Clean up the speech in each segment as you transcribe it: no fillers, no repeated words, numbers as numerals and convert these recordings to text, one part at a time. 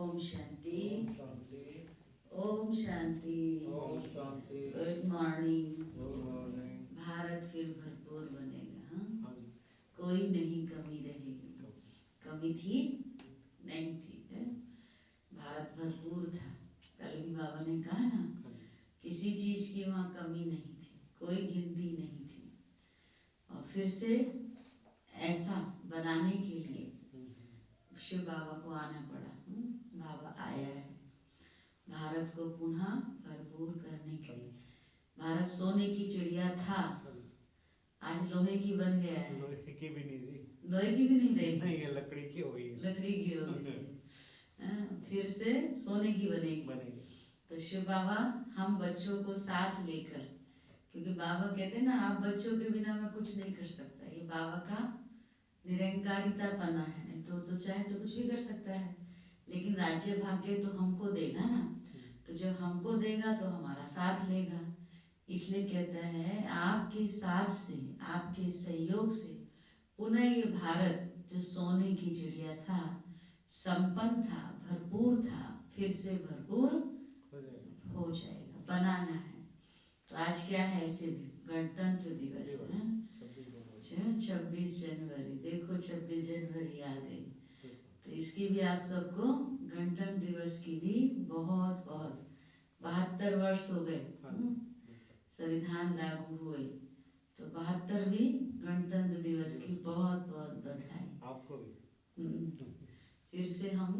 ओम शांति। ओम शांति। ओम शांति। ओम शांति। Good morning. Good morning. Bharat फिर भरपूर बनेगा। हाँ, हाँ जी। कोई नहीं कमी रहेगी। कमी थी नहीं थी है? भारत भरपूर था। कल भी बाबा ने कहा ना, किसी चीज की वहाँ कमी नहीं थी, कोई गिनती नहीं थी। और फिर से ऐसा बनाने के लिए शिव बाबा को आना पड़ा। बाबा आया है भारत को पुनः भरपूर करने के लिए। भारत सोने की चिड़िया था, आज लोहे की बन गया है। लोहे की भी नहीं थी। लोहे की भी नहीं रही। नहीं, ये लकड़ी की हो गई। लकड़ी की हो गई। फिर से सोने की बनेगी। तो शिव बाबा हम बच्चों को साथ लेकर, क्योंकि बाबा कहते हैं ना, आप बच्चों के बिना मैं कुछ नहीं कर सकता। ये बाबा का निरंकारिता पना है। नहीं तो चाहे तो कुछ भी कर सकता है, लेकिन राज्य भाग्य तो हमको देगा ना। तो जब हमको देगा तो हमारा साथ लेगा। इसलिए कहता है आपके साथ से, आपके सहयोग से पुनः ये भारत जो सोने की चिड़िया था, संपन्न था, भरपूर था, फिर से भरपूर हो जाएगा। बनाना है। तो आज क्या है? ऐसे भी गणतंत्र दिवस है, 26 जनवरी। देखो 26 जनवरी आ गई, तो इसकी भी आप सबको गणतंत्र दिवस की भी बहुत बहुत 72 वर्ष हो गए संविधान लागू हुए, तो 72वीं गणतंत्र दिवस की बहुत बहुत बधाई आपको भी। फिर से हम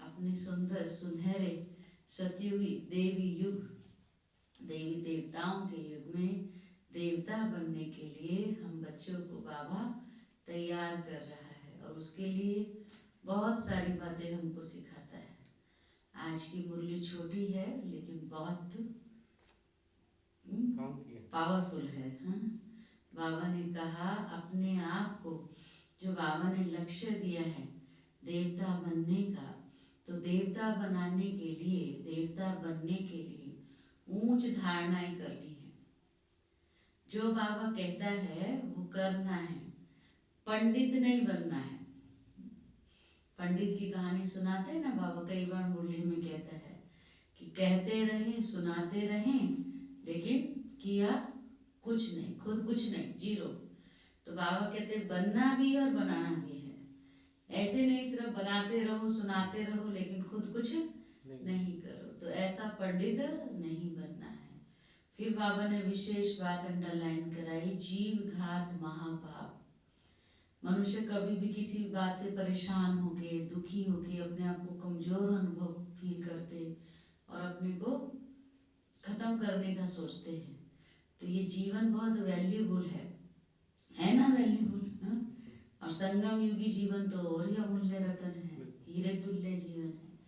अपने सुंदर सुनहरे सतयुगी देवी युग, देवी देवताओं के युग में देवता बनने के लिए हम बच्चों को बाबा तैयार कर रहा है, और उसके लिए बहुत सारी बातें हमको सिखाता है। आज की मुरली छोटी है लेकिन बहुत पावरफुल है। हाँ? बाबा ने कहा अपने आप को, जो बाबा ने लक्ष्य दिया है देवता बनने का, तो देवता बनाने के लिए, देवता बनने के लिए ऊंच धारणाएं करनी है। जो बाबा कहता है वो करना है, पंडित नहीं बनना है। पंडित की कहानी सुनाते हैं ना बाबा, कई बार मुरली में कहता है कि कहते रहें, सुनाते रहें, लेकिन किया कुछ नहीं, खुद कुछ नहीं, जीरो। तो बाबा कहते बनना भी है और बनाना भी है। ऐसे नहीं सिर्फ बनाते रहो, सुनाते रहो, लेकिन खुद कुछ नहीं करो, तो ऐसा पंडित नहीं बनना है। फिर बाबा ने विशेष बात अंडरलाइन कराई, जीव घात महापाप। मनुष्य कभी भी किसी बात से परेशान होके, दुखी होके, अपने आप को कमजोर अनुभव फील करते और अपने को खत्म करने का सोचते हैं। तो ये जीवन बहुत वैल्यूबल है ना, वैल्यूबल। और संगम युगी जीवन तो और ही अमूल्य रतन है, हीरे तुल्य जीवन है।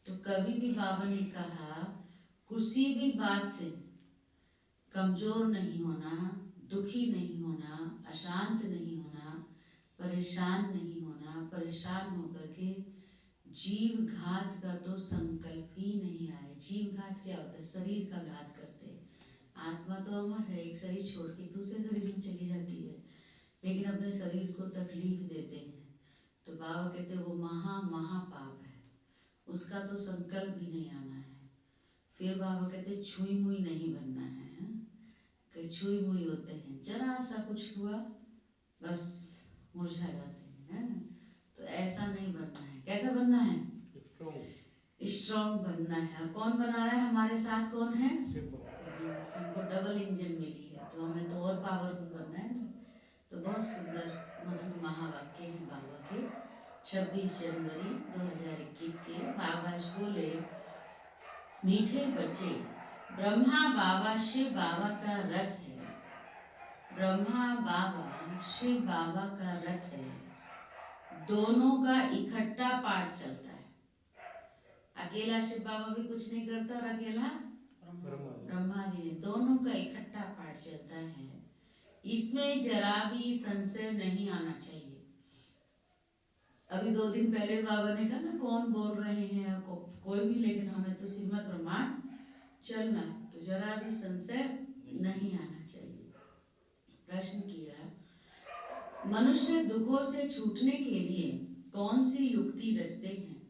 तो कभी भी बाबा ने कहा किसी भी बात से कमजोर नहीं होना, दुखी नहीं होना, अशांत नहीं होना, परेशान नहीं होना। परेशान होकर के जीव घात का तो संकल्प ही नहीं आए। जीव घात क्या होता है? शरीर का घात करते हैं। आत्मा तो अमर है, एक शरीर छोड़ के दूसरे शरीर में चली जाती है, लेकिन अपने शरीर को तकलीफ देते हैं। तो बाबा कहते वो महापाप है, उसका तो संकल्प भी नहीं आना है। फिर बाबा कहते छुई मुई नहीं बनना है। कई छुई मुई होते हैं, जरा सा कुछ हुआ बस मुरझा जाते हैं, है ना? तो ऐसा नहीं बनना है। कैसा बनना है? स्ट्रॉन्ग बनना है। और कौन बना रहा है हमारे साथ? कौन है? हमको डबल इंजन मिली है, तो हमें तो और पावरफुल बनना है ना। तो बहुत सुंदर मधुर महावाक्य हैं बाबा के। 26 जनवरी 2021 के बाबा बोले, मीठे बच्चे, ब्रह्मा बाबा शिव बाबा का रथ है। ब्रह्मा बाबा शिव बाबा का रथ है, दोनों का इकट्ठा पाठ चलता है। अकेला शिव बाबा भी कुछ नहीं करता और अकेला ब्रह्मा भी नहीं, दोनों का इकट्ठा पाठ चलता है। इसमें जरा भी संशय नहीं आना चाहिए। अभी 2 दिन पहले बाबा ने कहा ना, कौन बोल रहे हैं कोई भी, लेकिन हमें तो श्रीमद् ब्रह्मांड चलना है, तो जरा भी संशय नहीं आना चाहिए। प्रश्न किया, मनुष्य दुखों से छूटने के लिए कौन सी युक्ति रचते हैं?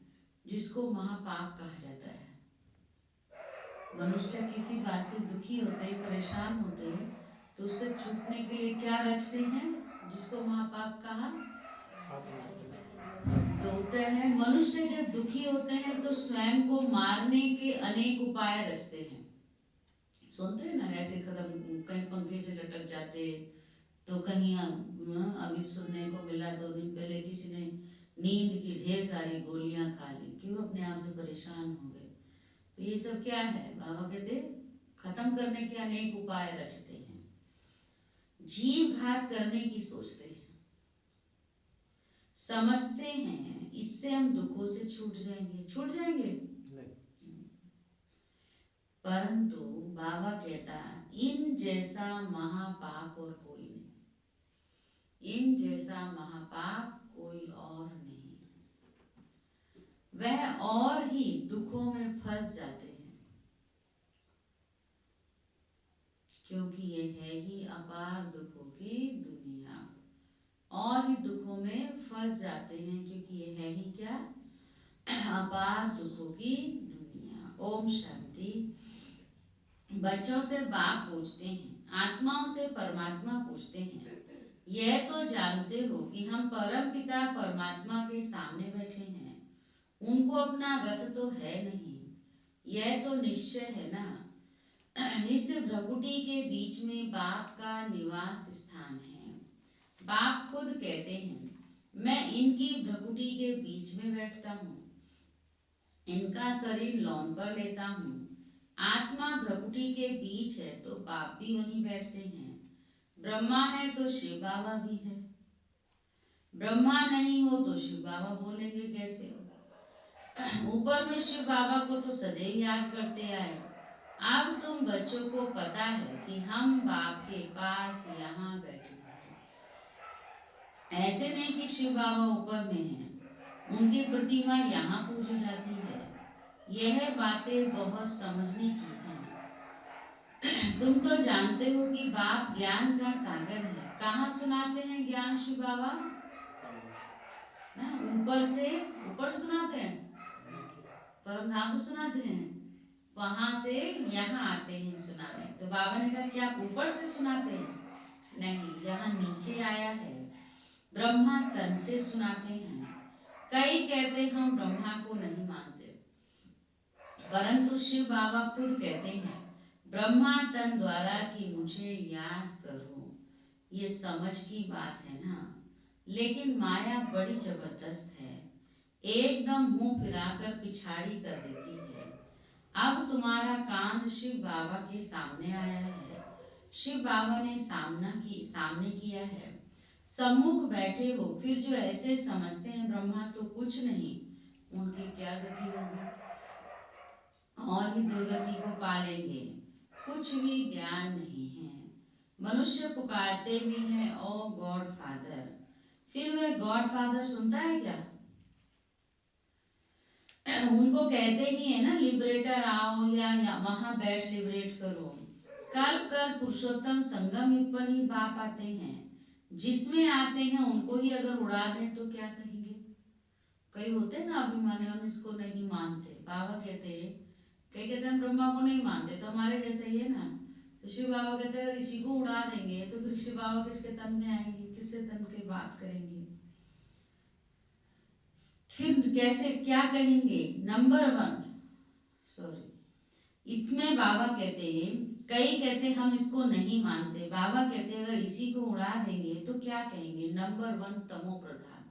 जिसको महापाप कहा जाता है। मनुष्य किसी बात से दुखी होते हैं, परेशान होते हैं, तो उससे छूटने के लिए क्या रचते हैं, जिसको महापाप कहा। तो होता है मनुष्य जब दुखी होते हैं तो स्वयं को मारने के अनेक उपाय रचते हैं। सुनते हैं ना, ऐसे खत्म, कहीं पंखे से लटक जाते, तो कहीं अभी सुनने को मिला 2 दिन पहले किसी ने नींद की ढेर सारी गोलियां खा ली, क्यों, अपने आप से परेशान हो गए। तो ये सब क्या है, बाबा कहते खत्म करने के अनेक उपाय रचते हैं, जीव घात करने की सोचते हैं, समझते हैं इससे हम दुखों से छूट जाएंगे। परंतु बाबा कहता इन जैसा महापाप और कोई नहीं, इन जैसा महापाप कोई और नहीं। वह और ही दुखों में फंस जाते हैं, क्योंकि ये है ही अपार दुखों की दुनिया। और ही दुखों में फंस जाते हैं, क्योंकि ये है ही क्या, अपार दुखों की दुनिया। ओम शांति। बच्चों से बाप पूछते हैं, आत्माओं से परमात्मा पूछते हैं, यह तो जानते हो कि हम परम पिता परमात्मा के सामने बैठे हैं, उनको अपना रथ तो है नहीं, यह तो निश्चय है ना। इस भ्रकुटी के बीच में बाप का निवास स्थान है। बाप खुद कहते हैं, मैं इनकी भ्रकुटी के बीच में बैठता हूँ, इनका शरीर लौन पर लेता हूँ। आत्मा भ्रकुटी के बीच है तो बाप भी वहीं बैठते हैं। ब्रह्मा है तो शिव बाबा भी है, ब्रह्मा नहीं हो तो शिव बाबा बोलेंगे कैसे। ऊपर में शिव बाबा को तो सदैव याद करते आए। अब तुम बच्चों को पता है कि हम बाप के पास यहाँ बैठे हैं। ऐसे नहीं कि शिव बाबा ऊपर में हैं, उनकी प्रतिमा यहाँ पूजी जाती है। यह बातें बहुत समझने की हैं। तुम तो जानते हो कि बाप ज्ञान का सागर है। कहाँ सुनाते हैं ज्ञान शिव बाबा, ऊपर से सुनाते हैं, परम धाम तो सुनाते हैं, वहां से यहाँ आते हैं सुनाने। तो बाबा ने कहा क्या ऊपर से सुनाते हैं, नहीं, यहाँ नीचे आया है। ब्रह्मा तन से सुनाते हैं। कई कहते हम ब्रह्मा को नहीं मानते, परंतु शिव बाबा खुद कहते हैं ब्रह्मा तन द्वारा कि मुझे याद करो। ये समझ की बात है ना, लेकिन माया बड़ी जबरदस्त है, एकदम मुंह फिराकर पिछाड़ी कर देती है। अब तुम्हारा कांध शिव बाबा के सामने आया है, शिव बाबा ने सामने किया है, सम्मुख बैठे हो, फिर जो ऐसे समझते हैं ब्रह्मा तो कुछ नहीं, उनकी क्या गति होगी, और ही दुर्गति को पालेंगे। कुछ भी ज्ञान नहीं है। मनुष्य पुकारते भी हैं ओ गॉड फादर, फिर वह गॉड फादर सुनता है क्या। उनको कहते ही है ना लिबरेटर आओ, या वहां बैठ लिबरेट करो। कल पुरुषोत्तम संगम युग पर ही बाप आते हैं, जिसमें आते हैं उनको ही अगर उड़ा दें तो क्या कहेंगे। कई होते हैं ना अभिमानी, हम इसको नहीं मानते। बाबा कहते हैं, कई कहते हैं ब्रह्मा को नहीं मानते, तो हमारे जैसे ही है ना। तो शिव बाबा कहते हैं अगर इसी को उड़ा देंगे तो फिर शिव बाबा किसके तन में आएंगे, किससे तन के बात करेंगे, फिर कैसे क्या कहेंगे। नंबर 1 सॉरी, इसमें बाबा कहते हैं, कई कहते हैं हम इसको नहीं मानते, बाबा कहते हैं अगर इसी को उड़ा देंगे तो क्या कहेंगे। नंबर 1 तमो प्रधान,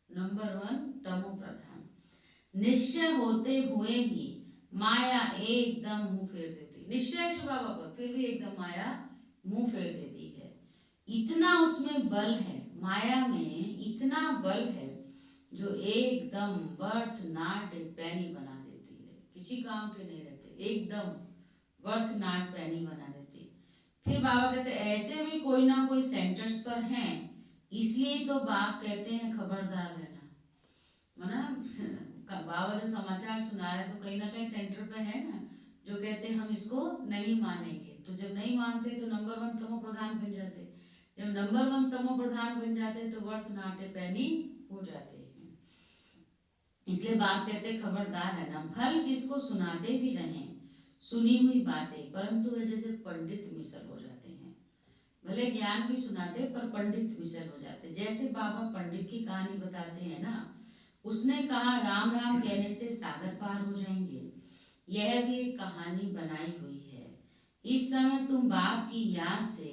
नंबर 1 तमो प्रधान। निश्चय होते हुए भी माया एकदम मुंह फेर देती, निश्चय शिव बाबा पर, फिर भी एकदम माया मुंह फेर देती है। इतना उसमें बल है, माया में इतना बल है जो एकदम वर्थ नाट पैनी बना देती है, किसी काम के नहीं रहते, एकदम वर्थ नाट पैनी बना देती। फिर बाबा कहते ऐसे भी कोई ना कोई सेंटर्स पर हैं, इसलिए तो बाप कहते हैं खबरदार रहना। माना बाबा जो समाचार सुना रहे तो कहीं ना कहीं सेंटर पे है ना, जो कहते हैं हम इसको नहीं मानेंगे। तो जब नहीं मानते तो नंबर 1 तमो प्रधान बन जाते, जब नंबर 1 तमो प्रधान बन जाते तो वर्थ नाटे पैनी हो जाते हैं। इसलिए बाप कहते खबरदार है ना, फल किसको सुनाते भी रहें सुनी हुई बातें, परंतु वे जैसे पंडित मिसल हो जाते हैं। भले ज्ञान भी सुनाते पर पंडित मिसल हो जाते। जैसे बाबा पंडित की कहानी बताते हैं ना, उसने कहा राम राम कहने से सागर पार हो जाएंगे, यह भी एक कहानी बनाई हुई है। इस समय तुम बाप की याद से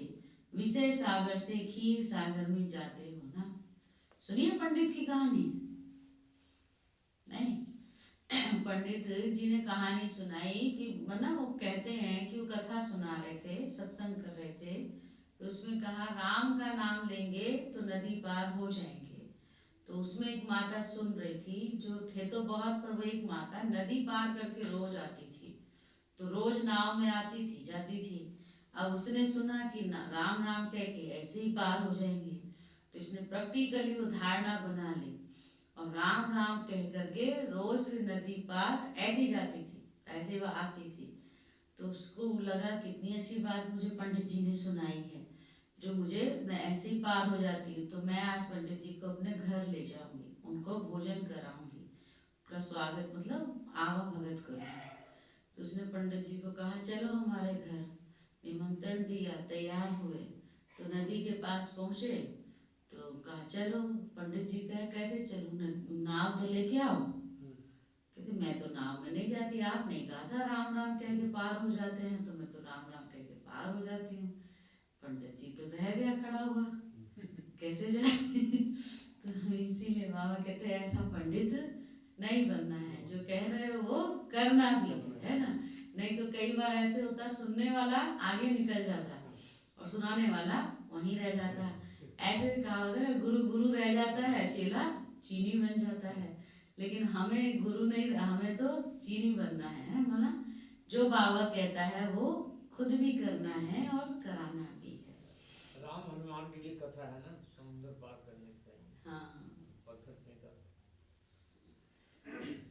विषय सागर से खीर सागर में जाते हो ना। सुनिए पंडित की कहानी। नहीं पंडित जी ने कहानी सुनाई कि मतलब वो कहते हैं कि वो कथा सुना रहे थे, सत्संग कर रहे थे, तो उसमें कहा राम का नाम लेंगे तो नदी पार हो जाएंगे। तो उसमें एक माता सुन रही थी, जो थे तो बहुत, पर वो एक माता नदी पार करके रोज आती थी, तो रोज नाव में आती थी जाती थी। अब उसने सुना कि राम राम कह के ऐसे ही पार हो जाएंगे, तो इसने प्रैक्टिकली वो धारणा बना ली और राम राम कह करके रोज फिर नदी पार ऐसे ही जाती थी, ऐसे वह आती थी। तो उसको लगा कितनी अच्छी बात मुझे पंडित जी ने सुनाई है, जो मुझे मैं ऐसे ही पार हो जाती हूँ, तो मैं आज पंडित जी को अपने घर ले जाऊंगी, उनको भोजन कराऊंगी, उनका स्वागत मतलब आवा भगत करूंगी। तो उसने पंडित जी को कहा चलो हमारे घर, निमंत्रण दिया, तैयार हुए, तो नदी के पास पहुंचे। तो कहा चलो, पंडित जी कहे कैसे चलूं, नाव तो लेके आओ। कहते मैं तो नाव में नहीं जाती, आपने कहा था राम राम कह के पार हो जाते हैं, तो मैं तो राम राम कह के पार हो जाती हूँ। पंडित जी तो रह गया खड़ा हुआ, कैसे जाए तो इसीलिए बाबा कहते ऐसा पंडित नहीं बनना है, जो कह रहे हो वो करना भी है ना। नहीं तो कई बार ऐसे होता, सुनने वाला आगे निकल जाता और सुनाने वाला वहीं रह जाता। ऐसे भी कहा होता है गुरु गुरु रह जाता है, चेला चीनी बन जाता है। लेकिन हमें गुरु नहीं, हमें तो चीनी बनना है माना, जो बाबा कहता है वो खुद भी करना है और कराना भी है। राम हनुमान की भी कथा है ना, समुद्र पार करने से हाँ पत्थर फेंका,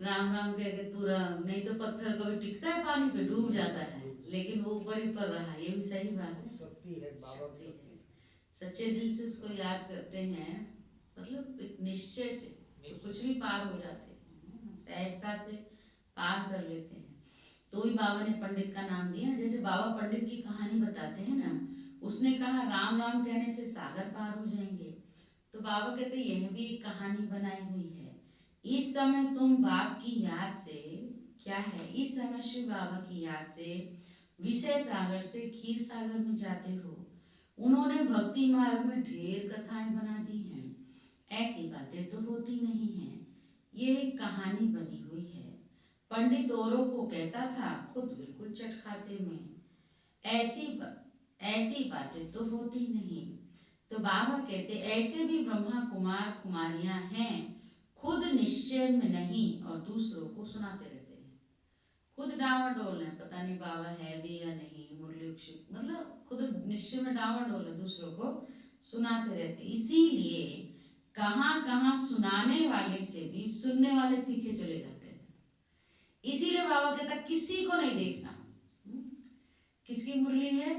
राम राम कह के पूरा, नहीं तो पत्थर कभी टिकता है पानी पे, डूब जाता है, लेकिन वो ऊपर ही पर रहा, ये भी सही बात है। शक्ति है बाबा की शक्ति है, शक्ति। सच्चे दिल से उसको याद करते हैं, मतलब एक निश्चय से, तो कुछ भी पार हो जाते हैं, सहजता से पार कर लेते हैं। तो ही बाबा ने पंडित का नाम दिया। जैसे बाबा पंडित की कहानी बताते हैं ना, उसने कहा राम राम कहने से सागर पार हो जाएंगे, तो बाबा कहते यह भी एक कहानी बनाई हुई है। इस समय तुम बाप की याद से, क्या है, इस समय शिव बाबा की याद से विषय सागर से खीर सागर में जाते हो। उन्होंने भक्ति मार्ग में ढेर कथाएं बना दी हैं, ऐसी बातें तो होती नहीं हैं, ये एक कहानी बनी हुई है। पंडित औरों को कहता था, खुद बिल्कुल चटखाते में, ऐसी बातें तो होती नहीं। तो बाबा कहते ऐसे भी ब्रह्मा कुमार कुमारियां हैं, खुद निश्चय में नहीं और दूसरों को सुनाते रहते हैं। खुद डावाडोल है, पता नहीं बाबा है भी या नहीं, मुरली मतलब खुद निश्चय में डावाडोल है, दूसरों को सुनाते रहते। इसीलिए कहाँ कहाँ सुनाने वाले से भी सुनने वाले तीखे चले जाते हैं। इसीलिए बाबा कहता किसी को नहीं देखना। किसकी मुरली है?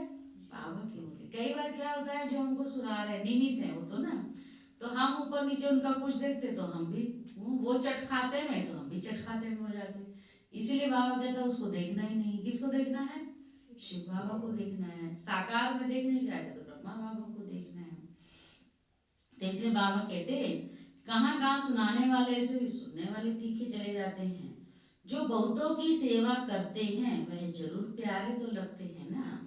बाबा की मुरली। कई बार क्या होता है, जो हमको सुना रहे निमित है वो तो ना, तो हम ऊपर नीचे उनका कुछ देखते तो हम भी, वो चटखाते में तो हम भी चटखाते में हो जाते। इसीलिए बाबा कहता उसको देखना ही नहीं। किसको देखना है? शिव बाबा को देखना है। साकार में देखने गए थे तो ब्रह्मा बाबा को देखना है। तो इसलिए बाबा कहते कहाँ कहाँ सुनाने वाले से भी सुनने वाले तीखे चले जाते हैं। जो बहुतों की सेवा करते हैं वह जरूर प्यारे तो लगते हैं ना।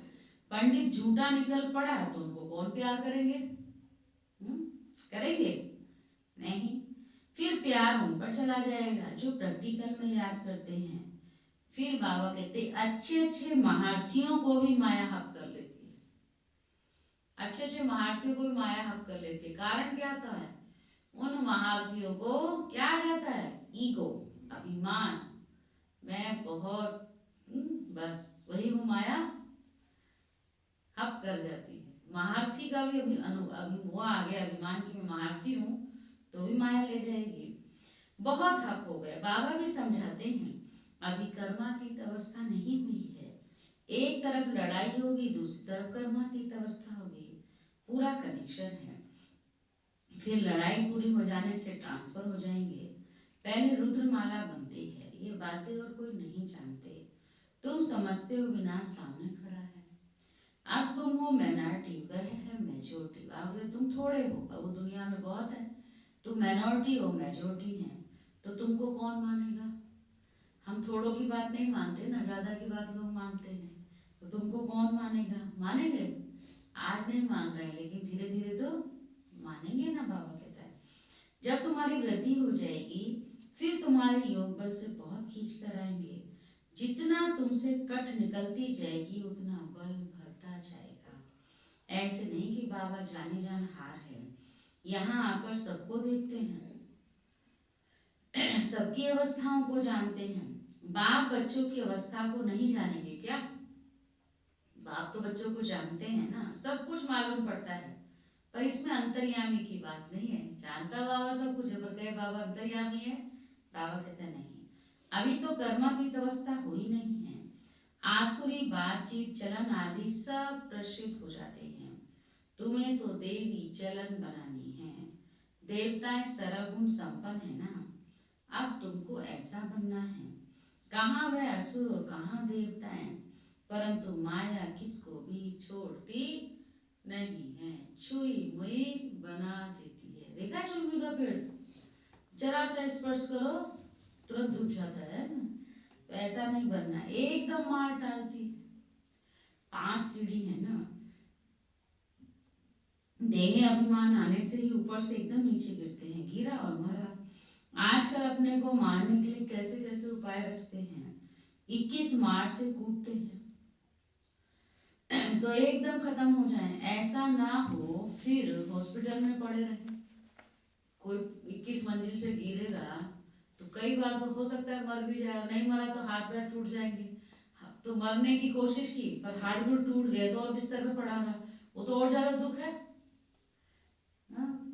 पंडित झूठा निकल पड़ा तो उनको कौन प्यार करेंगे? करेंगे नहीं। फिर प्यार उन पर चला जाएगा जो प्रैक्टिकल में याद करते हैं। फिर बाबा कहते अच्छे अच्छे महारथियों को भी माया हप कर लेती है। अच्छे अच्छे महारथियों को भी माया हप कर लेती है। कारण क्या होता है? उन महारथियों को क्या आ जाता है? ईगो, अभिमान, मैं बहुत, बस वही वो माया हप कर जाती है। महारथी का भी वो आ गया अभिमान की मैं महारथी हूँ, तो भी माया ले जाएगी। बहुत हप हो गए। बाबा भी समझाते हैं अभी कर्मातीत अवस्था नहीं हुई है। एक तरफ लड़ाई होगी, दूसरी तरफ कर्मातीत अवस्था होगी, पूरा कनेक्शन है। फिर लड़ाई पूरी हो जाने से ट्रांसफर हो जाएंगे, पहले रुद्रमाला बनती है। ये बातें और कोई नहीं जानते। तुम समझते हो विनाश सामने खड़ा है। अब तुम हो माइनॉरिटी, वह है मेजोरिटी। अब तुम थोड़े हो, अब वो दुनिया में बहुत है। तुम माइनॉरिटी हो, मेजोरिटी है, तो तुमको कौन मानेगा? हम थोड़ों की बात नहीं मानते ना, ज्यादा की बात लोग मानते हैं। तो तुमको कौन मानेगा? मानेंगे? आज नहीं मान रहे, लेकिन धीरे धीरे तो मानेंगे ना। बाबा कहता है जब तुम्हारी वृद्धि हो जाएगी, फिर तुम्हारे योग बल से बहुत खींच कर आएंगे। जितना तुमसे कट निकलती जाएगी, उतना बल भरता जाएगा। ऐसे नहीं कि बाबा जाने जान हार है। यहाँ आकर सबको देखते हैं, सबकी अवस्थाओं को जानते हैं। बाप बच्चों की अवस्था को नहीं जानेंगे क्या? बाप तो बच्चों को जानते हैं ना, सब कुछ मालूम पड़ता है। पर इसमें अंतर्यामी की बात नहीं है। जानता बाबा सब कुछ है, पर कहे बाबा अंतर्यामी है? बाबा कहते नहीं, अभी तो कर्मातीत अवस्था हुई नहीं है। आसुरी बातचीत चलन आदि सब प्रसिद्ध हो जाते हैं। तुम्हें तो देवी चलन बनानी है। देवताएं सर्वगुण संपन्न है ना, अब तुमको ऐसा बनना है। कहाँ वह असुर और कहाँ देवताएं, परंतु माया किसको भी छोड़ती नहीं है। छुई मुई बना देती है। देखा छुई मुई का पेड़, जरा सा स्पर्श करो तुरंत झुक जाता है ना। तो ऐसा नहीं बनना, एकदम मार डालती है। 5 सीढ़ी है ना, देह अभिमान आने से ही ऊपर से एकदम नीचे गिरते हैं। गिरा और मरा। आजकल अपने को मारने के लिए कैसे कैसे उपाय रचते हैं। 21 मार्च से कूदते हैं तो एकदम खत्म हो जाए। ऐसा ना हो फिर हॉस्पिटल में पड़े रहे। कोई 21 मंजिल से गिरेगा तो कई बार तो हो सकता है मर भी जाए, नहीं मरा तो हाथ पैर टूट जाएंगे। तो मरने की कोशिश की पर हाथ भी टूट गए तो और बिस्तर में पड़ा रहा, वो तो और ज्यादा दुख है।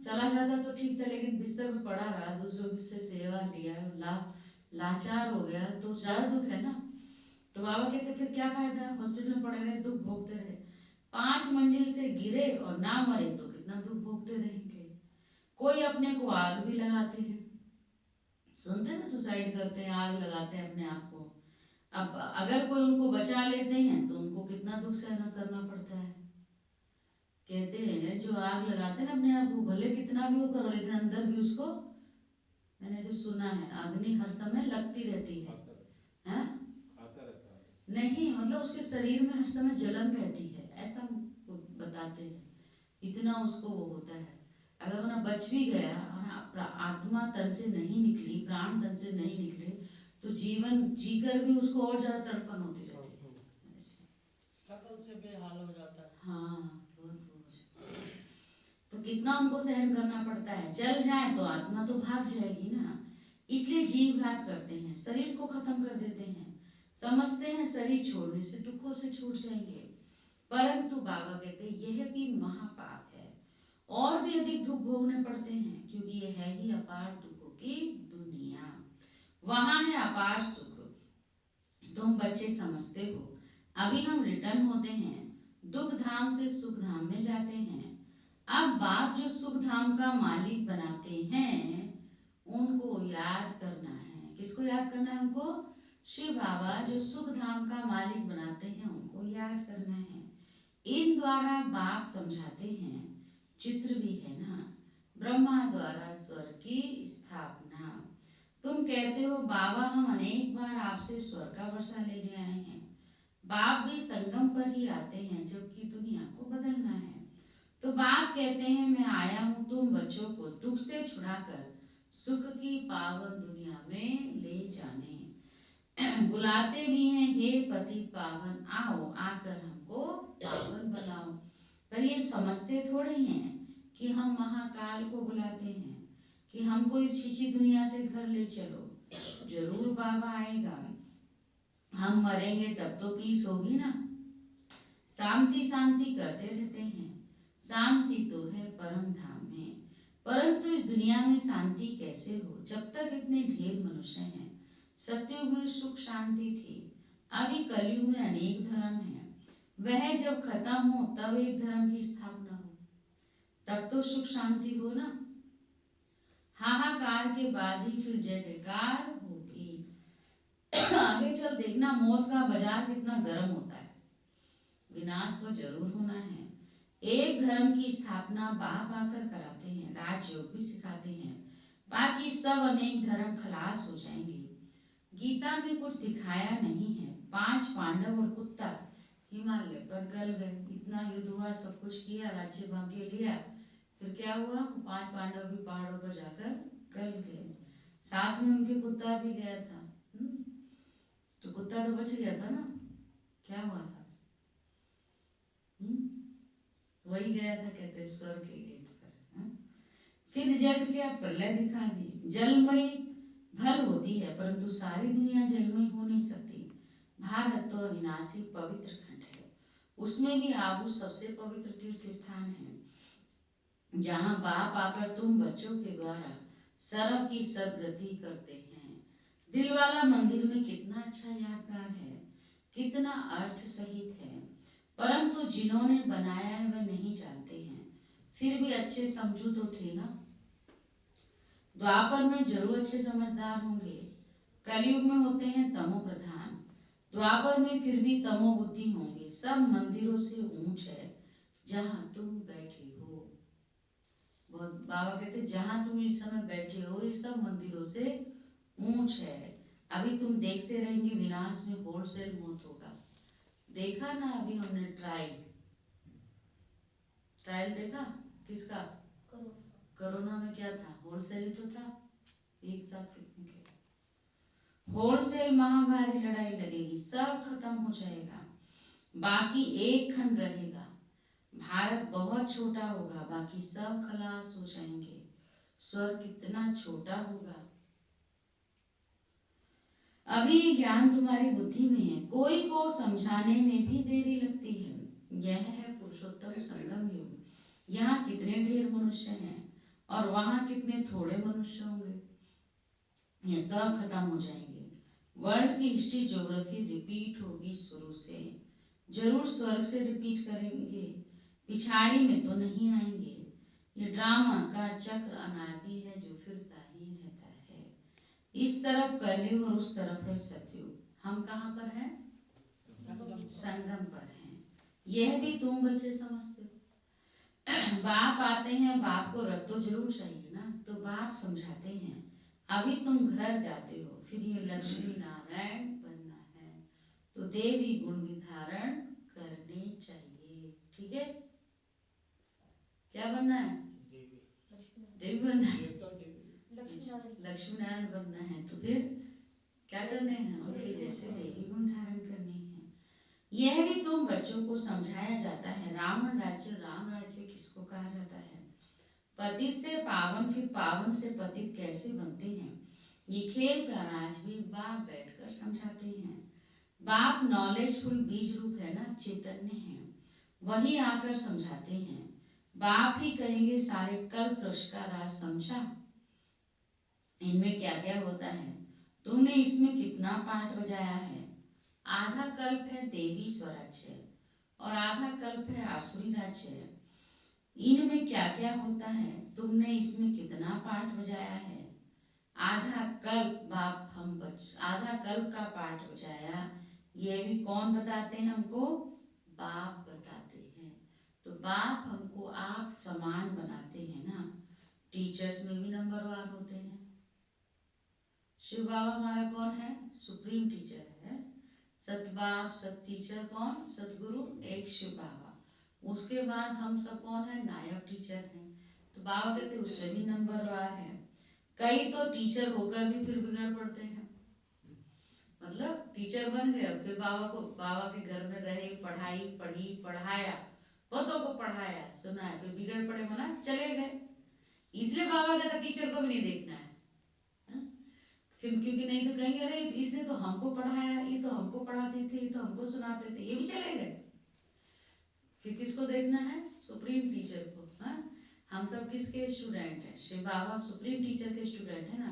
चला जाता तो ठीक था, लेकिन बिस्तर में पड़ा रहा, दूसरों से सेवा लिया, लाचार हो गया तो ज्यादा दुख है ना। तो बाबा कहते फिर क्या फायदा, हॉस्पिटल में पड़े रहे, दुख भोगते रहे। 5 मंजिल से गिरे और ना मरे तो कितना दुख भोगते रहेंगे। कोई अपने को आग भी लगाते हैं, सुनते हैं ना, सुसाइड करते हैं, आग लगाते हैं अपने आप को। अब अगर कोई उनको बचा लेते हैं तो उनको कितना दुख सहना करना पड़ता है। कहते हैं जो आग लगाते हैं ना अपने आप को, भले कितना भी वो करो, लेकिन अंदर भी उसको, मैंने जो सुना है, अग्नि हर समय लगती रहती है। नहीं, मतलब उसके शरीर में हर समय जलन रहती है, ऐसा बताते हैं। इतना उसको वो होता है। अगर वरना बच भी गया, आत्मा तन से नहीं निकली, प्राण तन से नहीं निकले, तो जीवन जीकर भी उसको और ज्यादा तड़पन होती रहती है। सकल से बेहाल हो जाता है। हाँ, बहुत तो कितना उनको सहन करना पड़ता है। जल जाए तो आत्मा तो भाग जाएगी ना, इसलिए जीव घात करते हैं, शरीर को खत्म कर देते हैं। समझते हैं शरीर छोड़ने से दुखों से छूट जाएंगे, परंतु बाबा कहते यह भी महापाप है, और भी अधिक दुख भोगने पड़ते हैं, क्योंकि यह है ही अपार दुखों की दुनिया। वहां है अपार सुख। तुम बच्चे समझते हो, अभी हम रिटर्न होते हैं, दुख धाम से सुख धाम में जाते हैं। अब बाप जो सुख धाम का मालिक बनाते हैं, उनको याद करना है। किसको याद करना है हमको? श्री बाबा जो सुख धाम का मालिक बनाते हैं, उनको याद करना है। इन द्वारा बाप समझाते हैं, चित्र भी है ना, ब्रह्मा द्वारा स्वर्ग की स्थापना। तुम कहते हो बाबा हम अनेक बार आपसे स्वर्ग का वर्षा लेने आए हैं। बाप भी संगम पर ही आते हैं, जबकि दुनिया को बदलना है। तो बाप कहते हैं मैं आया हूँ तुम बच्चों को दुख से छुड़ाकर सुख की पावन दुनिया में ले जाने। बुलाते भी हैं, हे पति पावन आओ, आकर हमको पावन बनाओ। पर ये समझते थोड़े हैं कि हम महाकाल को बुलाते हैं कि हमको इस शिशी दुनिया से घर ले चलो। जरूर बाबा आएगा, हम मरेंगे तब तो पीस होगी ना। शांति शांति करते रहते हैं, शांति तो है परम धाम में, परंतु इस दुनिया में शांति कैसे हो जब तक इतने ढेर मनुष्य हैं। सतयुग में सुख शांति थी, अभी कलयुग में अनेक धर्म हैं। वह जब खत्म हो तब एक धर्म की स्थापना हो, तब तो सुख शांति हो ना। हाहाकार के बाद ही फिर जय जयकार होगी। आगे चल देखना मौत का बाजार कितना गर्म होता है। विनाश तो जरूर होना है। एक धर्म की स्थापना बाप आकर कराते हैं, राजयोग भी सिखाते हैं, बाकी सब अनेक धर्म खलास हो जाएंगे। गीता में कुछ दिखाया नहीं है। 5 पांडव और कुत्ता हिमालय पर गल गए। इतना युद्ध हुआ, सब कुछ किया, राज्य भाग्य लिया, फिर क्या हुआ? 5 पांडव भी पहाड़ों पर जाकर गल गए। साथ में उनके कुत्ता भी गया था। तो कुत्ता तो बच गया था ना, क्या हुआ था? वही गया था, कहते स्वर्ग के गेट पर। फिर रिजल्ट क्या? प्रलय दिखा दी। जलमयी भल होती है, परंतु सारी दुनिया जलमयी हो नहीं सकती। भारत तो अविनाशी पवित्र खंड है, उसमें भी आबू सबसे पवित्र तीर्थ स्थान है, जहाँ बाप आकर तुम बच्चों के द्वारा सर्व की सदगति करते हैं। दिल वाला मंदिर में कितना अच्छा यादगार है, कितना अर्थ सहित है, परंतु जिन्होंने बनाया है वह नहीं जानते हैं। फिर भी अच्छे समझू तो थे ना। द्वापर में जरूर अच्छे समझदार होंगे, कलयुग में होते हैं तमो प्रधान, द्वापर में फिर भी तमो बुद्धि होंगे। सब मंदिरों से ऊंच है जहां तुम बैठे हो। बहुत बाबा कहते जहां तुम इस समय बैठे हो ये सब मंदिरों से ऊंच है। अभी तुम देखते रहेंगे विनाश में होलसेल मौत होगा। देखा ना अभी हमने ट्रायल देखा किसका? कोरोना में क्या था? होलसेल ही तो था, एक साथ कितने के होलसेल महाभारी लड़ाई लगेगी, सब खत्म हो जाएगा, बाकी एक खंड रहेगा। भारत बहुत छोटा होगा, बाकी सब खलास हो जाएंगे। स्वर्ग कितना छोटा होगा। अभी ये ज्ञान तुम्हारी बुद्धि में है, कोई को समझाने में भी देरी लगती है। यह है पुरुषोत्तम संगम युग। यहाँ कितने ढेर मनुष्य हैं और वहां कितने थोड़े मनुष्य होंगे। ये सब खत्म हो जाएंगे। वर्ल्ड की हिस्ट्री ज्योग्राफी रिपीट होगी शुरू से। जरूर स्वर्ग से रिपीट करेंगे, पिछाड़ी में तो नहीं आएंगे। ये ड्रामा का चक्र अनादि है जो फिरता ही रहता है। इस तरफ कलयुग और उस तरफ है सतयुग। हम कहाँ पर हैं? संगम पर हैं। यह भी तुम बच्चे समझते हो। बाप आते हैं, बाप को रख तो जरूर चाहिए ना, तो बाप समझाते हैं। अभी तुम घर जाते हो, फिर ये लक्ष्मी नारायण बनना है, तो देवी गुण भी धारण करने चाहिए। ठीक है, क्या बनना है? देवी बनना है, लक्ष्मी नारायण बनना है, तो फिर क्या करने हैं? उनके जैसे देवी गुण धारण करने हैं। यह भी तुम बच्चों को समझाया जाता है। रावण राज्य, राम राज्य किसको कहा जाता है? पतित से पावन, फिर पावन से पतित कैसे बनते हैं, ये खेल का राज भी बाप बैठकर समझाते हैं। बाप नॉलेजफुल बीज रूप है ना, चैतन्य है, वही आकर समझाते हैं। बाप ही कहेंगे सारे कल्प वृक्ष का राज समझा, इनमें क्या क्या होता है, तुमने इसमें कितना पाठ बजाया है। आधा कल्प है देवी स्वराज्य और आधा कल्प है आसुरी राज्य। इनमें क्या क्या होता है, तुमने इसमें कितना पाठ बजाया है। आधा कल्प बाप हम आधा कल्प का पाठ बजाया, ये भी कौन बताते हैं हमको? बाप बताते हैं। तो बाप हमको आप समान बनाते हैं ना। टीचर्स में भी नंबरवार होते हैं। शिव बाबा हमारा कौन है? सुप्रीम टीचर है। सत बाप, सत टीचर कौन? सतगुरु एक शिव बाबा। उसके बाद हम सब कौन है? नायब टीचर हैं। तो बाबा कहते उसमें भी नंबरवार है। कई तो टीचर होकर भी फिर बिगड़ पड़ते हैं, मतलब टीचर बन गए, फिर बाबा के घर में रहे, पढ़ाई पढ़ी, पढ़ाया, बच्चों को पढ़ाया, सुनाया, फिर बिगड़ पड़े, मना चले गए। इसलिए बाबा कहता टीचर को भी नहीं देखना है। फिर क्योंकि नहीं तो कहेंगे अरे इसने तो हमको पढ़ाया, ये तो हमको पढ़ाते थे, ये तो हमको सुनाते थे, ये भी चले गए। फिर किसको देखना है? सुप्रीम टीचर को। हम सब किसके स्टूडेंट हैं? शिव बाबा सुप्रीम टीचर के स्टूडेंट है ना।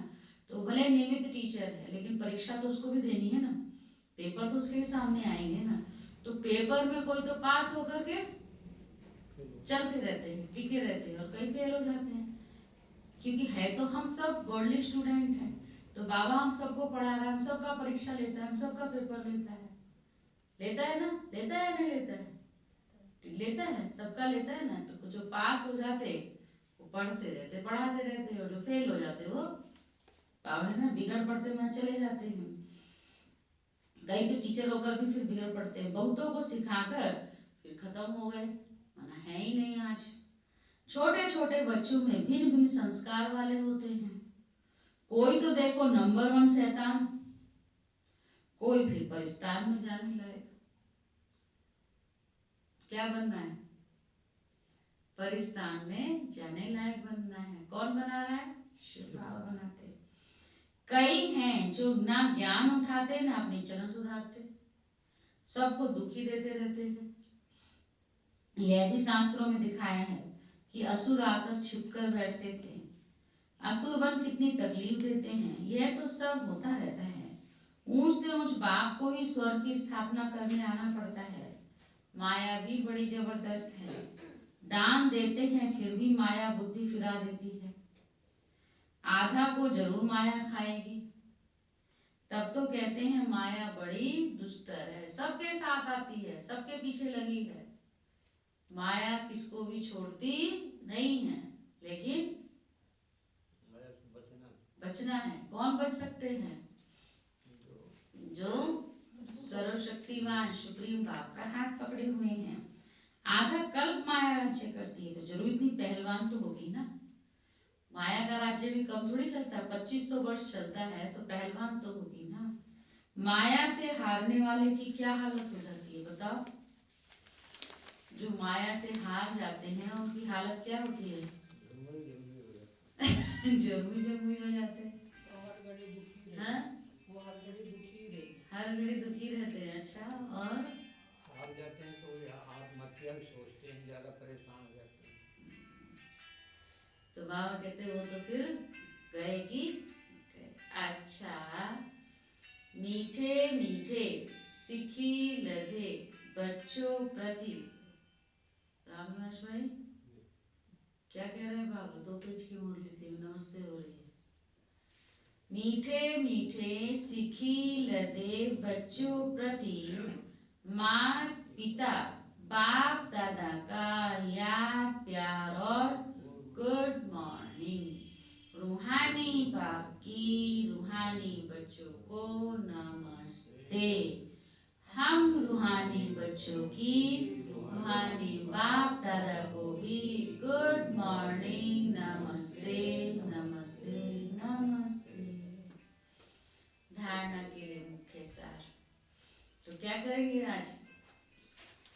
तो भले नियमित टीचर है, लेकिन परीक्षा तो उसको भी देनी है ना, पेपर तो उसके भी सामने आएंगे ना। तो पेपर में कोई तो पास होकर के चलते रहते हैं, टिके रहते हैं, और कई फेल हो जाते हैं। क्योंकि है तो हम सब वर्ल्डली स्टूडेंट हैं, तो बाबा हम सबको पढ़ा रहा है, हम सबका परीक्षा लेता है, हम सबका पेपर लेता है ना, लेता है नहीं लेता है, लेता है, सबका लेता है ना। तो जो पास हो जाते वो पढ़ते रहते पढ़ाते रहते, और जो फेल हो जाते वो बाबा ने ना बिगड़ पड़ते वहां चले जाते हैं। कई तो टीचर होकर भी फिर बिगड़ पड़ते हैं, बहुतों को सिखाकर फिर खत्म हो गए, माना है ही नहीं आज। छोटे छोटे बच्चों में भिन्न भिन्न संस्कार वाले होते हैं। कोई तो देखो नंबर 1 शैतान, कोई फिर परिस्तान में जाने लायक। क्या बनना है? परिस्तान में जाने लायक बनना है। कौन बना रहा है? शिव बाबा बनाते। कई हैं जो ना ज्ञान उठाते ना अपनी चलन सुधारते, सबको दुखी देते रहते हैं। यह भी शास्त्रों में दिखाया है कि असुर आकर छिपकर बैठते थे। असुर बन कितनी तकलीफ देते हैं, यह तो सब होता रहता है। ऊंच से ऊंच बाप को ही स्वर्ग की स्थापना करने आना पड़ता है। माया भी बड़ी जबरदस्त है, दान देते हैं फिर भी माया बुद्धि फिरा देती है। आधा को जरूर माया खाएगी, तब तो कहते हैं माया बड़ी दुस्तर है, सबके साथ आती है, सबके पीछे लगी है। माया किसको भी छोड़ती नहीं है, लेकिन बचना है। कौन बच सकते हैं? जो सर्वशक्तिमान सुप्रीम बाप का हाथ पकड़े हुए हैं। आधा कल्प माया राज्य करती है, तो जरूर इतनी पहलवान तो होगी ना। माया का राज्य भी कम थोड़ी चलता है, 2500 वर्ष चलता है, तो पहलवान तो होगी ना। माया से हारने वाले की क्या हालत हो जाती है बताओ? जो माया से हार जाते हैं उनकी हालत क्या होती है? जमुई जमुई हो जाते हैं। हाँ? वो हर घड़ी दुखी रहे, हर घड़ी दुखी रहते हैं। अच्छा, और हार जाते हैं तो ये आत्महत्या भी सोचते हैं, ज्यादा परेशान हो जाते हैं। तो बाबा कहते वो तो फिर गए कि अच्छा, मीठे मीठे सिखी लधे बच्चों प्रति। रामनिवास भाई क्या कह रहे हैं बाबा? 2 पेज की मुरली थी, नमस्ते हो रही है। मीठे मीठे सिखी लदे बच्चों प्रति माँ पिता बाप दादा का याद प्यार और गुड मॉर्निंग। रूहानी बाप की रूहानी बच्चों को नमस्ते। हम रूहानी बच्चों की रूहानी बाप दादा को भी गुड मॉर्निंग, नमस्ते नमस्ते नमस्ते। धारणा के लिए मुख्य सार। तो क्या करेंगे आज?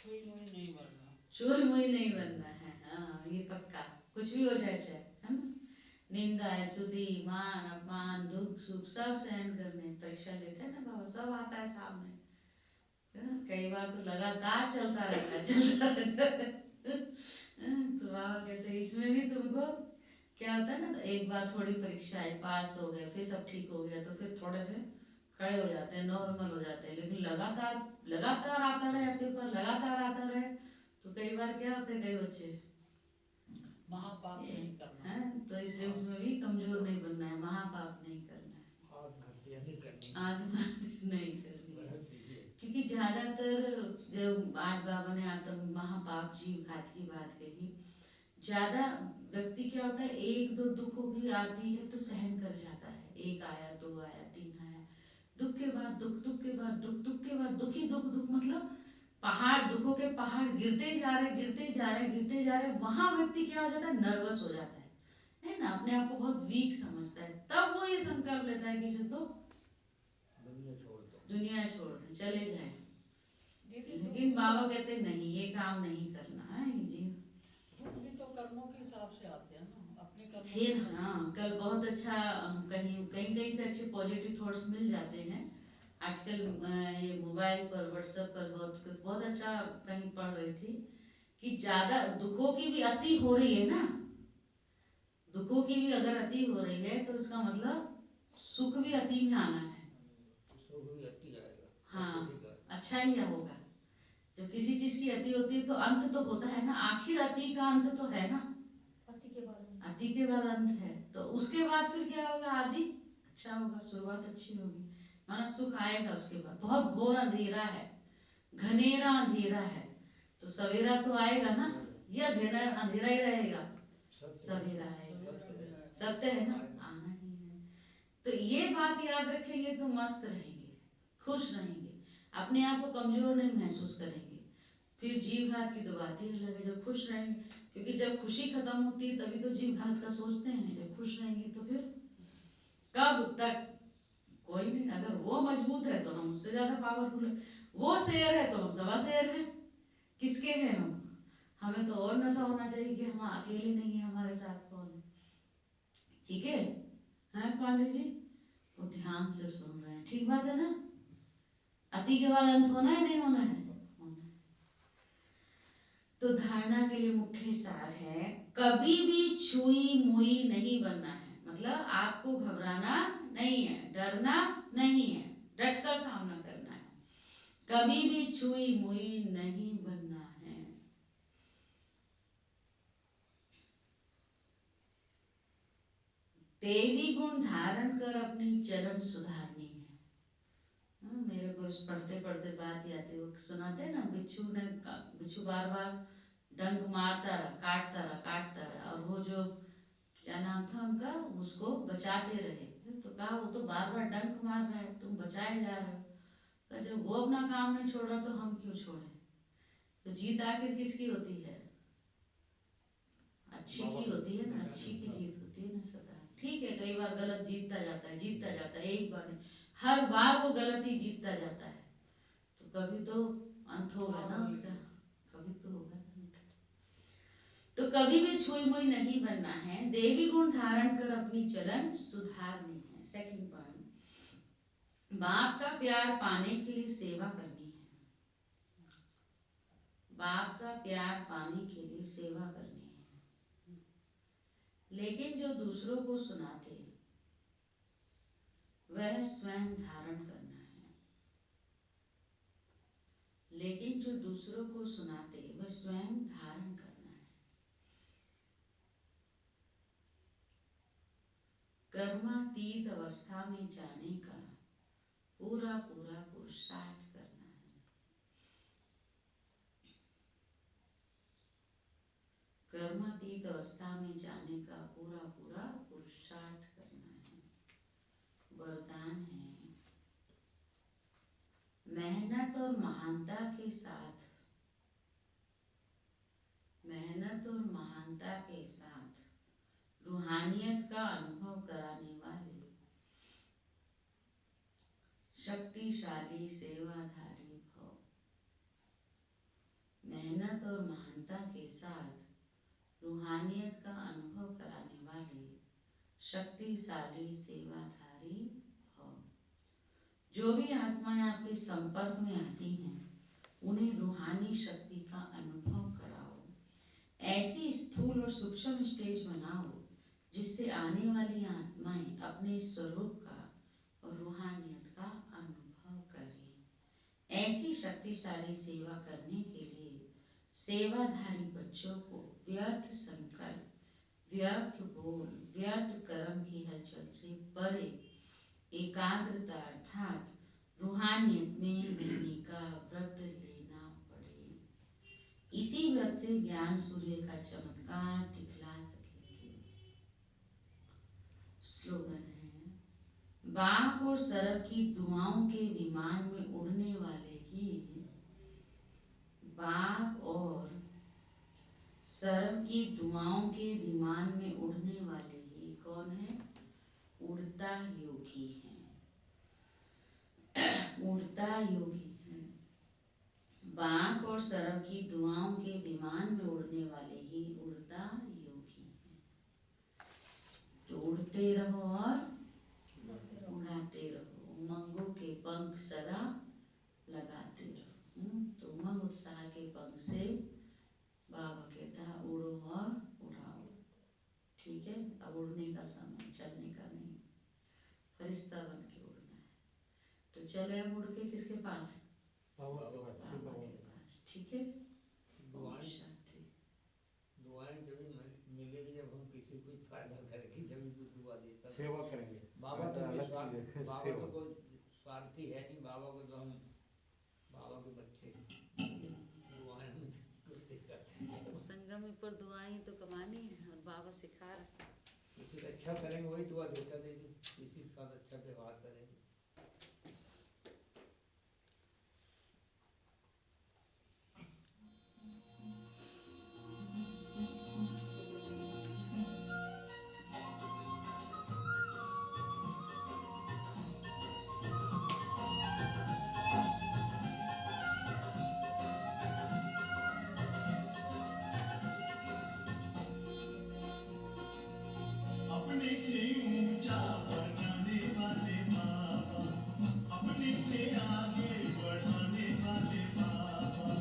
कोई नहीं बनना, चोर मुई नहीं बनना है। हाँ, ये पक्का, कुछ भी हो जाए चाहे, है ना। निंदा स्तुति मान अपमान दुख सुख सब सहन करने, परीक्षा लेते हैं ना बाबा, सब आता है सामने। कई बार तो लगातार चलता रहता है, चलता रहता है। तो बाबा कहते हैं इसमें भी तुमको क्या होता है ना, तो एक बार थोड़ी परीक्षा आई, पास हो गए, फिर सब ठीक हो गया, तो फिर थोड़े से खड़े हो जाते हैं, नॉर्मल हो जाते हैं। लेकिन लगातार लगातार आता रहे पेपर, लगातार आता रहे, तो कई बार क्या होते हैं, कई बच्चे महापाप नहीं करना है। तो इसलिए उसमें भी कमजोर नहीं बनना है, महापाप नहीं करना है, आत्महत्या नहीं करनी, आत्महत्या नहीं करनी है। बड़ा सीरियस। क्योंकि ज्यादातर जब आज बाबा ने आत्म महापाप जीव घात की बात कही, ज्यादा व्यक्ति क्या होता है, 1-2 दुखों की आती है तो सहन कर जाता है। 1 आया, 2 आया, 3 आया, दुख के बाद दुख, दुख के बाद दुख, दुख के बाद दुखी दुख, दुख मतलब पहाड़, दुखों के पहाड़ गिरते जा रहे गिरते जा रहे गिरते जा रहे। वहां व्यक्ति क्या हो जाता है, नर्वस हो जाता है ना, अपने आप को बहुत वीक समझता है। तब वो ये संकल्प लेता है कि तो दुनिया छोड़ दो, दुनिया छोड़ दे, चले जाए। लेकिन लेकिन बाबा कहते नहीं, ये काम नहीं करना है ये जी। दुख भी तो कर्मों के हिसाब से आते हैं ना, अपने कर्मों फिर के- हाँ, कल बहुत अच्छा, कहीं कहीं कहीं से अच्छे पॉजिटिव थॉट्स मिल जाते हैं आजकल। ये मोबाइल पर व्हाट्सएप पर बहुत बहुत अच्छा कहीं पढ़ रही थी कि ज्यादा दुखों की भी अति हो रही है ना, दुखों की भी अगर अति हो रही है तो उसका मतलब सुख भी अति में आना है। सुख भी अति आएगा। हाँ, अति का अच्छा ही होगा। जब किसी चीज की अति होती है तो अंत तो होता है ना, आखिर अति का अंत तो है ना, अति के बाद अति के बाद अंत है। तो तो उसके बाद फिर क्या होगा, आदि अच्छा होगा, शुरुआत अच्छी होगी, माना सुख आएगा। उसके बाद बहुत घोर अंधेरा है, घनेरा अंधेरा है, तो सवेरा तो आएगा ना, या घना अंधेरा ही रहेगा, सवेरा आएगा। सत्य है ना, आना ही है। तो ये बात याद रखेंगे तो मस्त रहेंगे, खुश रहेंगे, अपने आप को कमजोर नहीं महसूस करेंगे। फिर जीव घात की तो बात ही अलग है, जब खुश रहेंगे, क्योंकि जब खुशी खत्म होती है तभी तो जीव घात का सोचते हैं। जब खुश रहेंगे तो फिर कब तक, कोई नहीं। अगर वो मजबूत है तो हम उससे ज्यादा पावरफुल है, वो शेर है तो हम सवा शेर हैं। किसके हैं हम? हमें तो और नशा होना चाहिए कि हम अकेले नहीं है, हमारे साथ कौन है। ठीक है, हैं पांडे जी? वो ध्यान से सुन रहे हैं, ठीक बात है ना? अति के बाद अंत होना है, नहीं होना है? होना है। तो धारणा के लिए मुख्य सार है, कभी भी छुई मुई नहीं बनना है। मतलब आपको घबराना नहीं है, डरना नहीं है, डटकर सामना करना है। कभी भी छुई मुई नहीं बनना है। देवी गुण धारण कर अपनी चलन सुधारनी है। मेरे को पढ़ते पढ़ते बात याद आती, वो सुनाते ना, बिच्छू बार बार डंक मारता रहा, काटता रहा, और वो जो क्या नाम था उनका, उसको बचाते रहे। तो कहा वो तो बार बार डंक मार रहा है, तुम बचाए जा रहे हो। तो जब वो अपना काम नहीं छोड़ रहा तो हम क्यों छोड़े? तो जीत आखिर किसकी होती है? अच्छी की होती है ना, अच्छी की जीत होती है ना सदा। ठीक है, कई बार गलत जीतता जाता है, एक बार नहीं, हर बार वो गलत ही जीतता जाता है। तो कभी तो अंत होगा ना उसका, कभी तो होगा ना अंत। तो कभी भी छुई मुई नहीं बनना है, देवी गुण धारण कर अपनी चलन सुधारनी है। सेकंड पॉइंट, बाप का प्यार पाने के लिए सेवा करनी है। बाप का प्यार पाने के लिए सेवा करनी है। लेकिन जो दूसरों को सुनाते वह स्वयं धारण करना है। लेकिन जो दूसरों को सुनाते वह स्वयं धारण करना है। कर्मातीत अवस्था में जाने का पूरा पूरा पुरुषार्थ करना है। कर्मातीत अवस्था में जाने का पूरा पूरा पुरुषार्थ करना है। वरदान है, मेहनत और महानता के साथ, मेहनत और महानता के साथ रूहानियत का अनुभव कराने वाले शक्तिशाली सेवाधारी भव। मेहनत और महानता के साथ रूहानियत का अनुभव कराने वाले शक्तिशाली सेवाधारी भव। जो भी आत्माएं आपके संपर्क में आती हैं उन्हें रूहानी शक्ति का अनुभव कराओ। ऐसी स्थूल और सूक्ष्म स्टेज बनाओ जिससे आने वाली आत्माएं अपने स्वरूप का और रूहानियत का अनुभव करें। ऐसी शक्तिशाली सेवा करने के लिए सेवाधारी बच्चों को व्यर्थ संकल्प, व्यर्थ बोल, व्यर्थ कर्म की हलचल से परे एकाग्रता अर्थात रूहानियत में रहने का व्रत लेना पड़े। इसी व्रत से ज्ञान सूर्य का चमत्कार दिखला सकेंगे। स्लोगन है, बाप और सरब की दुआओं के विमान में उड़ने वाले ही, बाप और सरब की दुआओं के विमान में उड़ने वाले ही कौन है? उड़ता योगी है। उड़ता योगी है। बाप और सरब की दुआओं के विमान में उड़ने वाले ही उड़ता योगी है। तो उड़ते रहो और उड़ाते रहो, उमंगों के पंख सदा लगाते रहो। तो उमंग उत्साह के पंख से बाबा कहता उड़ो और उड़ाओ। ठीक है, अब उड़ने का समय, चलने का नहीं, फरिश्ता बन के उड़ना है। तो चले अब उड़ के किसके पास? बाबा के पास। ठीक है, दुआएं कभी मिलेगी जब हम किसी इससे कोई फायदा करेगी जब तो दुआ देता सेवा करेंगे। बाबा तो अलग निस्वार्थ- चीज़ है, बाबा सेवा। तो कोई स्वार्थी है नहीं, बाबा को तो हम बाबा के बच्चे दुआएं में कुछ देगा। तो संगम पर दुआएं तो कमानी है और बाबा सिखा रहे हैं। किसी का अच्छा करेंगे वही दुआ देता देगी, किसी के साथ अच्छा व्यवहार करेंगे। अपने से ऊंचा बनाने वाले बाबा, अपने से आगे बढ़ाने वाले बाबा,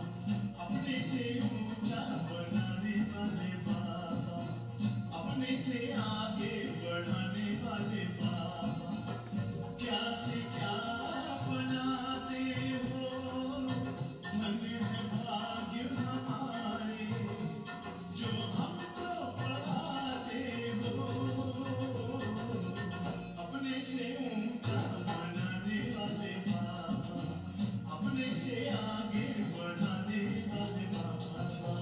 अपने से ऊंचा बनाने वाले बाबा, अपने से आगे बढ़ाने वाले बाबा, क्या से क्या बनाते हो, मन है भाग्य हमारे जो हमको पढ़ाते हो, अपने से ऊंचा बनाने वाले बाबा, अपने से आगे बढ़ाने वाले बाबा।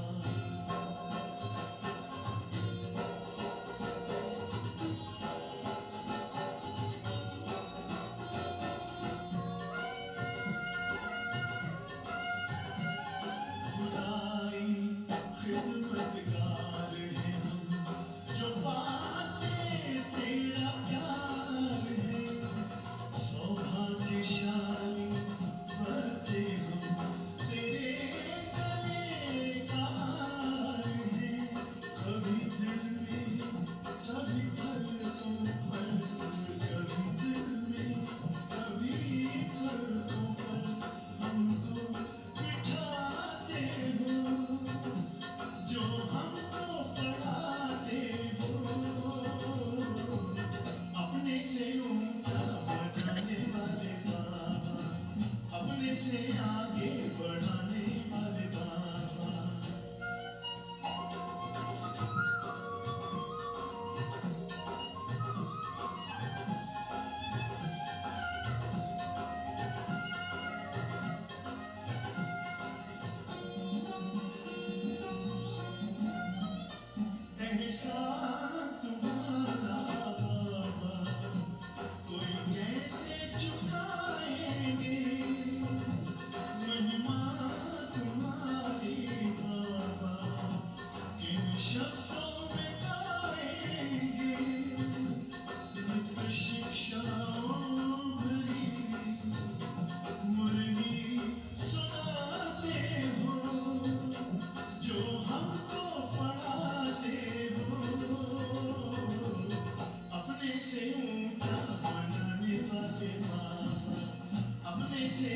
खुदाई खिदमतगार हैं हम, जो पाते तेरा प्यार है, सौभाग्यशाली बच्चे हम, तेरे गले का हार है, कभी दिल में कभी पलकों पर, कभी दिल में कभी पलकों पर हमको बिठाते हो, जो हमको पढ़ाते हो, अपने से ऊंचा बनाने वाले बाबा, अपने से आगे बढ़ाने वाले बाबा। एहसान तुम्हारा बाबा, कोई कैसे चुकाएंगे, महिमा तुम्हारी बाबा, किन शब्दों में गाएंगे, नित्य शिक्षाओं भरी मुरली सुनाते हो, जो हमको पढ़ाते हो, अपने से ऊंचा बनाने वाले बाबा, अपने से